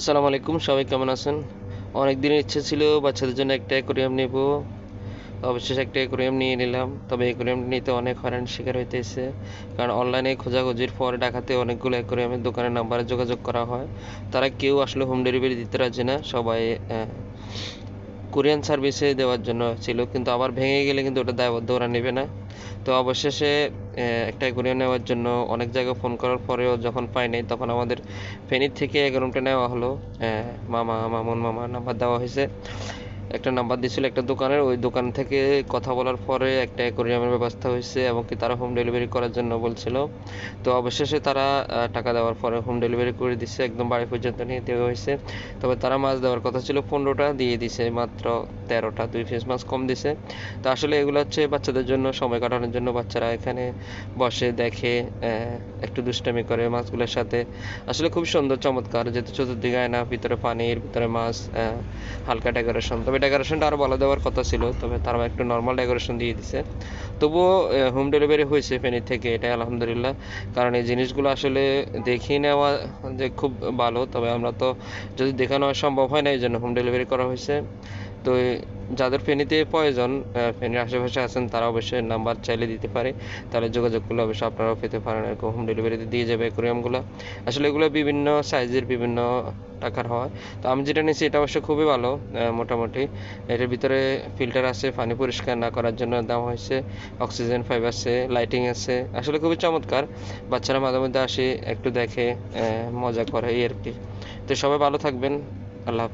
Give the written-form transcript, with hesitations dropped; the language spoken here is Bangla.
আসসালামু আলাইকুম, সবাই কেমন আছেন? অনেক দিনের ইচ্ছে ছিল বাচ্চাদের জন্য একটা অ্যাকোরিয়াম নেব। অবশেষে একটা অ্যাকোরিয়াম নিয়ে নিলাম। তবে অ্যাকোরিয়াম নিতে অনেক হয়রানির শিকার হইতেছে, কারণ অনলাইনে খোঁজাখুঁজির পর ঢাকাতে অনেকগুলো অ্যাকোরিয়ামের দোকানের নাম্বারে যোগাযোগ করা হয়। তারা কেউ আসলে হোম ডেলিভারি দিতে রাজি না, সবাই কোরিয়ান সার্ভিসে দেওয়ার জন্য ছিল, কিন্তু আবার ভেঙে গেলে কিন্তু ওটা দায়বদ্ধ ওরা নেবে না। তো অবশেষে একটা অ্যাকোরিয়াম নেওয়ার জন্য অনেক জায়গায় ফোন করার পরেও যখন পাই নাই, তখন আমাদের ফেনীর থেকে অ্যাকোরিয়ামটা নেওয়া হলো। মামুন মামার নাম্বার দেওয়া হয়েছে। একটা নাম্বার দিয়েছিল একটা দোকানের, ওই দোকান থেকে কথা বলার পরে একটা অ্যাকোরিয়ামের ব্যবস্থা হয়েছে, এবং কি তারা হোম ডেলিভারি করার জন্য বলছিল। তো অবশেষে তারা টাকা দেওয়ার পরে হোম ডেলিভারি করে দিচ্ছে, একদম বাড়ি পর্যন্ত নিয়ে দেওয়া হয়েছে। তবে তারা মাছ দেওয়ার কথা ছিল 15টা, দিয়ে দিছে মাত্র 13টা, 2 পিস মাছ কম দিছে। তো আসলে এগুলো হচ্ছে বাচ্চাদের জন্য, সময় কাটানোর জন্য। বাচ্চারা এখানে বসে দেখে, একটু দুষ্টামি করে মাছগুলোর সাথে। আসলে খুব সুন্দর, চমৎকার, যেহেতু চতুর্দিকে আয়না, ভিতরে পানির ভিতরে মাছ, হালকা ডেকোরেশন। তবে ডেকোরেশনটা আরও ভালো দেওয়ার কথা ছিল, তবে তারা একটু নর্মাল ডেকোরেশন দিয়ে দিছে। তবুও হোম ডেলিভারি হয়েছে ফেনী থেকে, এটাই আলহামদুলিল্লাহ। কারণ এই জিনিসগুলো আসলে দেখিয়ে নেওয়া যে খুব ভালো, তবে আমরা তো যদি দেখানো সম্ভব হয় না, এই জন্য হোম ডেলিভারি করা হয়েছে। তো যাদের ফেনীতে প্রয়োজন, ফেনীর আশেপাশে আছেন, তারা অবশ্যই নাম্বার চাইলে দিতে পারে। তাহলে যোগাযোগ করলে অবশ্যই আপনারাও পেতে পারেন, এরকম হোম ডেলিভারিতে দিয়ে যাবে অ্যাকোরিয়ামগুলো। আসলে এগুলো বিভিন্ন সাইজের, বিভিন্ন টাকার হয়। তো আমি যেটা নিয়েছি এটা অবশ্য খুবই ভালো, মোটামুটি। এটার ভিতরে ফিল্টার আছে, পানি পরিষ্কার না করার জন্য দেওয়া হয়েছে। অক্সিজেন পাইপ আছে, লাইটিং আছে। আসলে খুবই চমৎকার। বাচ্চারা মাঝে মধ্যে আসে, একটু দেখে, মজা করে, এই আর কি। তো সবাই ভালো থাকবেন। আল্লাহ হাফেজ।